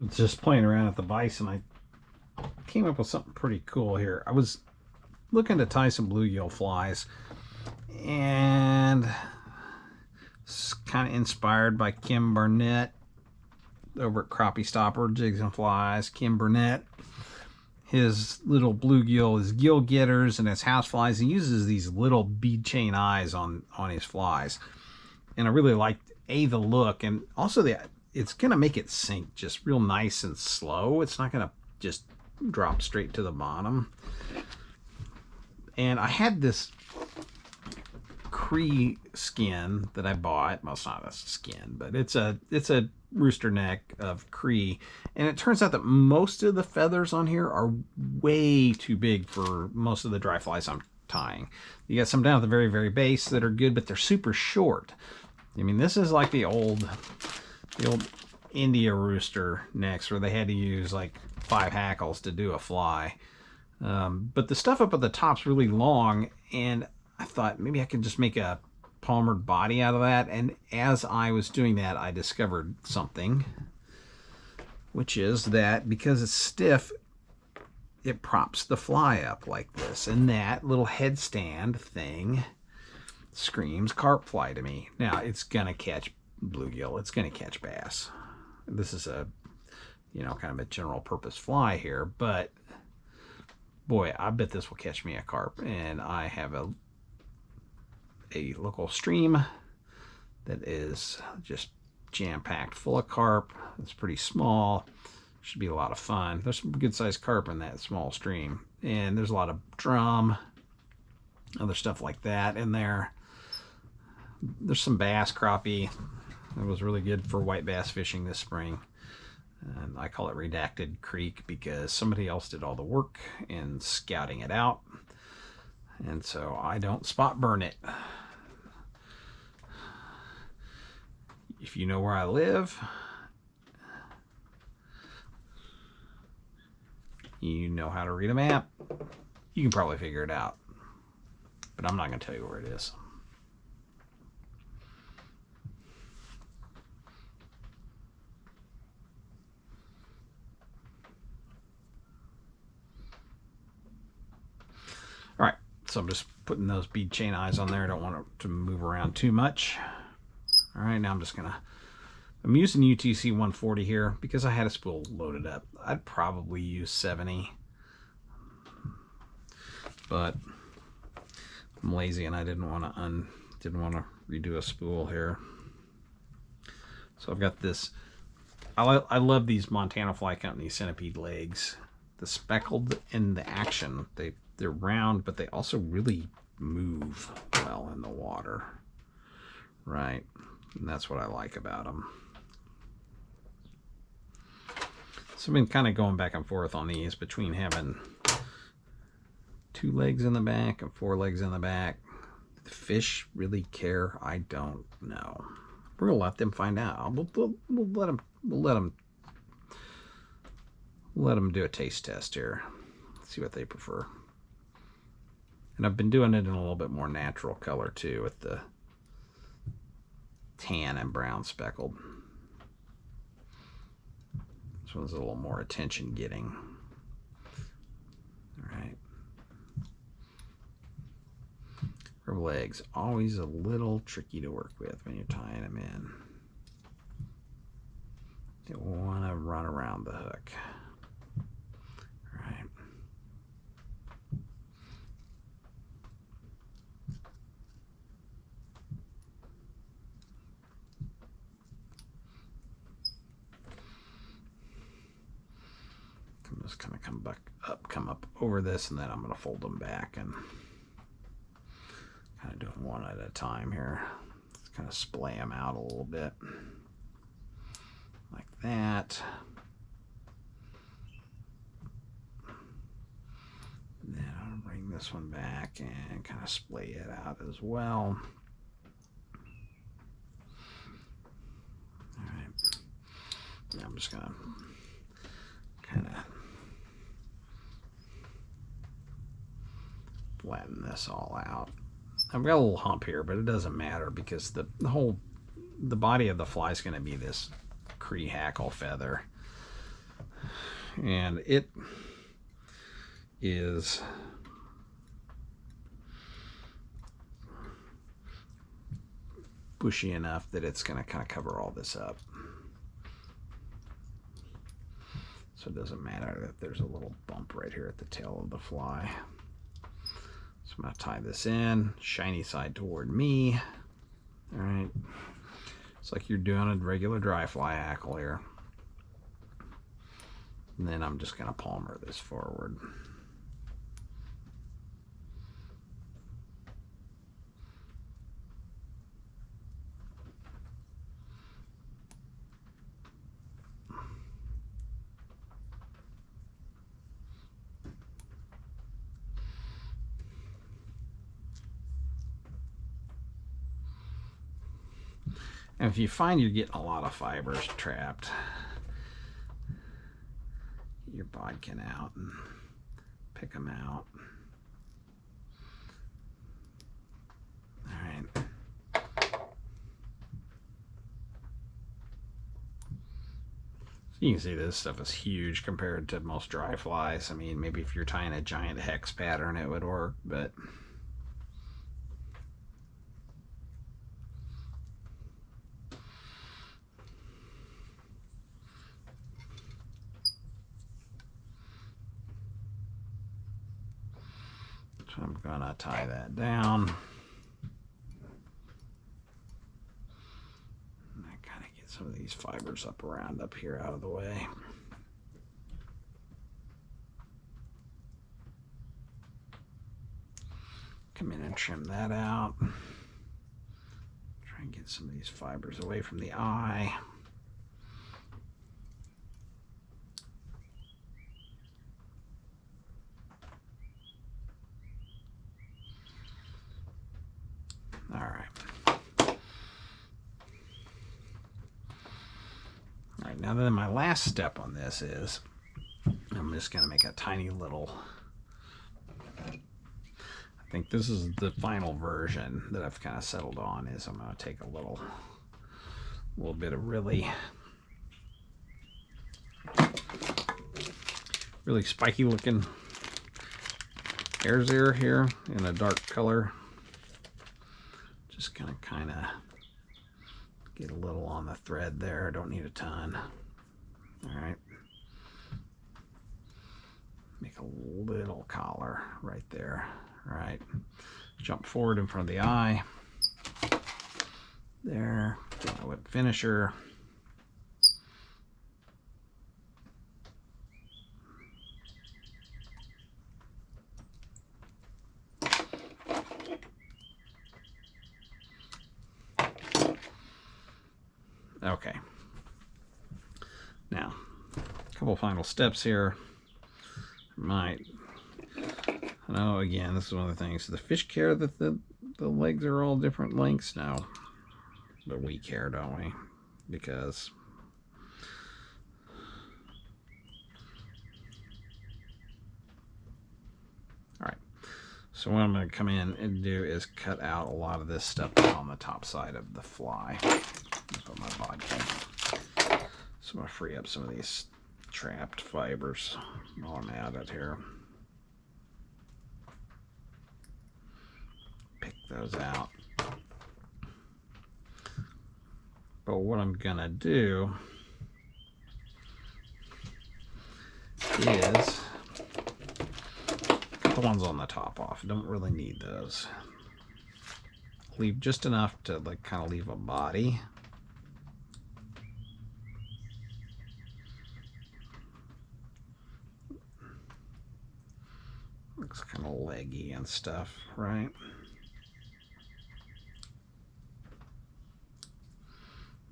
was just playing around at the vise and I came up with something pretty cool here. I was looking to tie some bluegill flies, and it's kind of inspired by Kim Burnett over at Crappie Stopper Jigs and Flies. Kim Burnett, his little bluegill is gill getters and his house flies. He uses these little bead chain eyes on his flies, and I really liked the look, and also it's gonna make it sink just real nice and slow. It's not gonna just drop straight to the bottom. And I had this Cree skin that I bought. Well, it's not a skin, but it's a rooster neck of Cree, and it turns out that most of the feathers on here are way too big for most of the dry flies I'm tying. You got some down at the very, very base that are good, but they're super short. I mean, this is like the old India rooster necks where they had to use like 5 hackles to do a fly. But the stuff up at the top's really long, and I thought maybe I could just make a palmered body out of that. And as I was doing that, I discovered something, which is that because it's stiff, it props the fly up like this. And that little headstand thing screams carp fly to me. Now, it's going to catch bluegill. It's going to catch bass. This is a, kind of a general purpose fly here, but boy, I bet this will catch me a carp. And I have a local stream that is just jam-packed full of carp. It's pretty small. Should be a lot of fun. There's some good sized carp in that small stream, and there's a lot of drum, other stuff like that in there. There's some bass, crappie. It was really good for white bass fishing this spring. And I call it Redacted Creek because somebody else did all the work in scouting it out, and so I don't spot burn it. If you know where I live, you know how to read a map, you can probably figure it out, but I'm not going to tell you where it is. All right, so I'm just putting those bead chain eyes on there. I don't want it to move around too much. All right, now I'm using UTC 140 here because I had a spool loaded up. I'd probably use 70, but I'm lazy and I didn't want to redo a spool here. So I've got this. I love these Montana Fly Company centipede legs. The speckled in the action. They're round, but they also really move well in the water. Right. And that's what I like about them. So I've been kind of going back and forth on these between having 2 legs in the back and 4 legs in the back. Do the fish really care? I don't know. We're gonna let them find out. We'll let them do a taste test here. See what they prefer. And I've been doing it in a little bit more natural color too, with the tan and brown speckled. This one's a little more attention getting. All right. Her legs, always a little tricky to work with when you're tying them in. You want to run around the hook. All right. I'm just going to come up over this, and then I'm going to fold them back and kind of doing one at a time here. Just kind of splay them out a little bit like that. And then I'll bring this one back and kind of splay it out as well. All right. Now I'm just going to kind of flatten this all out. I've got a little hump here, but it doesn't matter because the body of the fly is going to be this Cree hackle feather. and it is bushy enough that it's going to kind of cover all this up. So it doesn't matter that there's a little bump right here at the tail of the fly. So I'm going to tie this in, shiny side toward me. All right. It's like you're doing a regular dry fly hackle here. And then I'm just going to palmer this forward. And if you find you're getting a lot of fibers trapped, get your bodkin out and pick them out. All right. So you can see this stuff is huge compared to most dry flies. I mean, maybe if you're tying a giant hex pattern, it would work, but so I'm gonna tie that down. And I kind of get some of these fibers up here out of the way. Come in and trim that out. Try and get some of these fibers away from the eye. All right. All right, now then my last step on this is I'm just going to make a tiny little, I think this is the final version that I've kind of settled on, is I'm going to take a little bit of really spiky looking Hares Ear here in a dark color. Just gonna kind of get a little on the thread there. Don't need a ton. All right. Make a little collar right there. All right. Jump forward in front of the eye. There. Get my whip finisher. Okay. Now, a couple final steps here. I know, again, this is one of the things. The fish care that the legs are all different lengths now. But we care, don't we? Because all right. So what I'm going to come in and do is cut out a lot of this stuff on the top side of the fly. Put my bodkin. So I'm going to free up some of these trapped fibers while I'm at it here. Pick those out. But what I'm going to do is cut the ones on the top off. Don't really need those. Leave just enough to like kind of leave a body. Looks kind of leggy and stuff, right?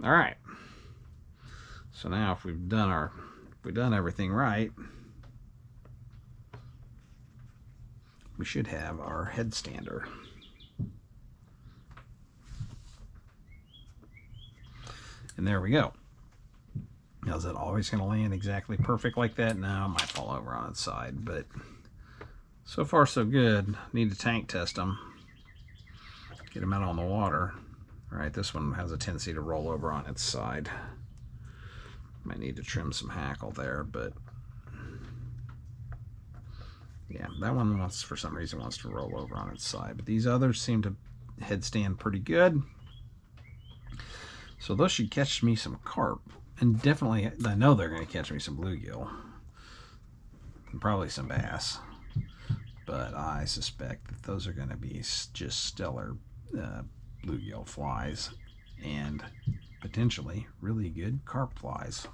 All right. So now if we've done everything right, we should have our headstander. And there we go. Now, is it always going to land exactly perfect like that? No, it might fall over on its side, but so far so good. Need to tank test them. Get them out on the water. All right, this one has a tendency to roll over on its side. Might need to trim some hackle there, but Yeah, that one wants, for some reason, wants to roll over on its side. But these others seem to headstand pretty good. So those should catch me some carp. And definitely, I know they're going to catch me some bluegill. And probably some bass. But I suspect that those are going to be just stellar bluegill flies. And potentially really good carp flies.